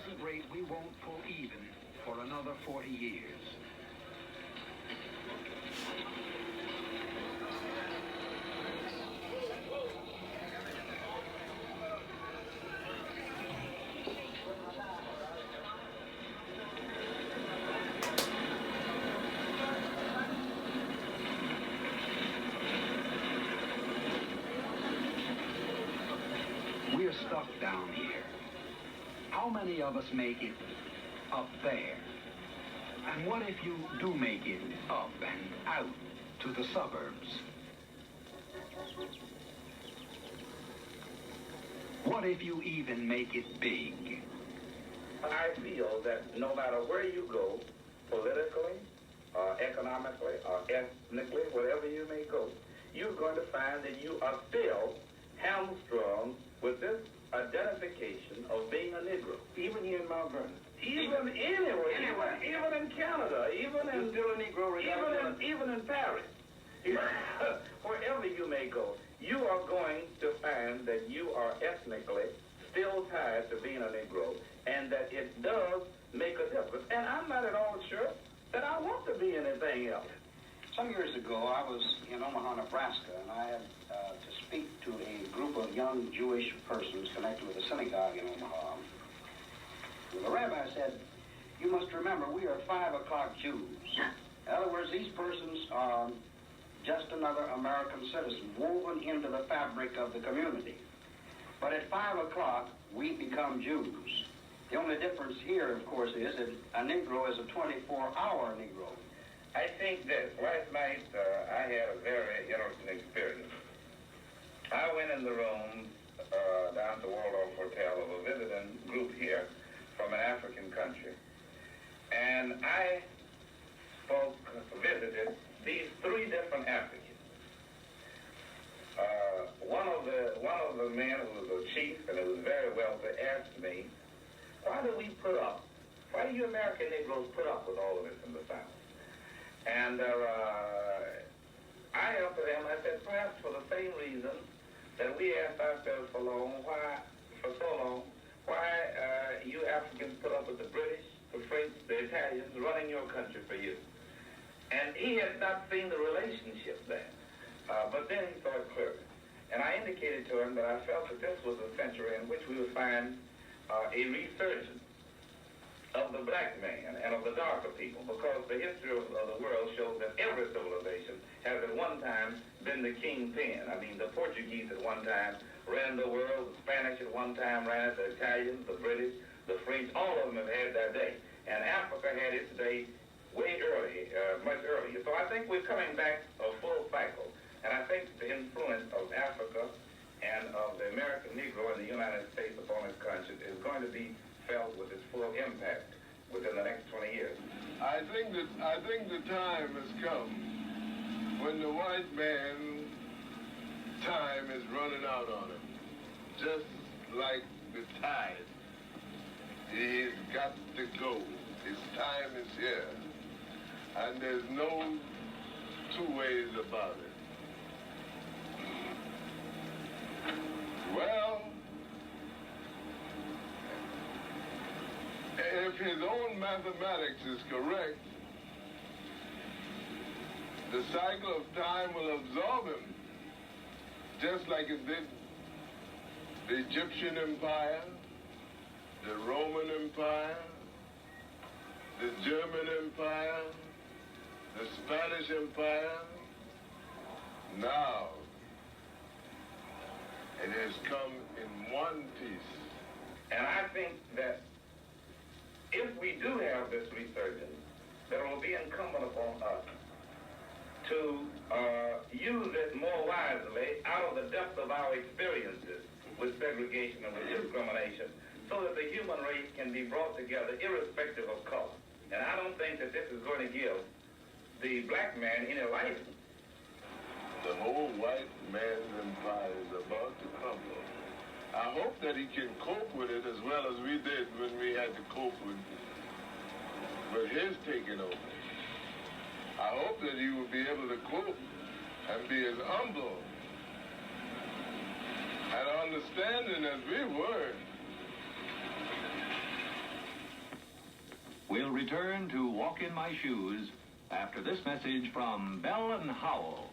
present rate, we won't pull even for another 40 years. We're stuck down here. How many of us make it up there? And what if you do make it up and out to the suburbs? What if you even make it big? I feel that no matter where you go, politically, economically, or ethnically, wherever you may go, you're going to find that you are still hamstrung with this identification of being a Negro. Even here in Mount Vernon. Even anywhere. Even in Canada. Even in still a Negro. Even in Paris. Wherever you may go, you are going to find that you are ethnically still tied to being a Negro, and that it does make a difference. And I'm not at all sure that I want to be anything else. Some years ago, I was in Omaha, Nebraska, and I had to speak to a group of young Jewish persons connected with a synagogue in Omaha. And the rabbi said, "You must remember, we are 5 o'clock Jews." In other words, these persons are just another American citizen woven into the fabric of the community. But at 5 o'clock, we become Jews. The only difference here, of course, is that a Negro is a 24-hour Negro. I think this. Last night, I had a very interesting experience. I went in the room down at the Waldorf Hotel of a visiting group here from an African country. And I visited these 3 different Africans. One of the men who was a chief and who was very wealthy asked me, why do you American Negroes put up with all of this in the South? And I answered him, I said, perhaps for the same reason that we asked ourselves for so long, why you Africans put up with the British, the French, the Italians running your country for you. And he had not seen the relationship there. But then he saw it clearly. And I indicated to him that I felt that this was a century in which we would find a resurgence of the black man and of the darker people, because the history of the world shows that every civilization has at one time been the kingpin. I mean, the Portuguese at one time ran the world, the Spanish at one time ran it, the Italians, the British, the French, all of them have had their day. And Africa had its day way early, much earlier. So I think we're coming back a full cycle. And I think the influence of Africa and of the American Negro in the United States upon its conscience is going to be felt with its full impact within the next 20 years. I think the time has come when the white man time is running out on him. Just like the tide. He's got to go. His time is here. And there's no 2 ways about it. Well, if his own mathematics is correct, the cycle of time will absorb him, just like it did the Egyptian Empire, the Roman Empire, the German Empire, the Spanish Empire. Now, it has come in one piece. And I think that if we do have this resurgence, that it will be incumbent upon us to use it more wisely out of the depth of our experiences with segregation and with discrimination, so that the human race can be brought together irrespective of color. And I don't think that this is going to give the black man any license. The whole white man's empire is about to crumble. I hope that he can cope with it as well as we did when we had to cope with his taking over. I hope that he will be able to cope and be as humble and understanding as we were. We'll return to Walk in My Shoes after this message from Bell and Howell.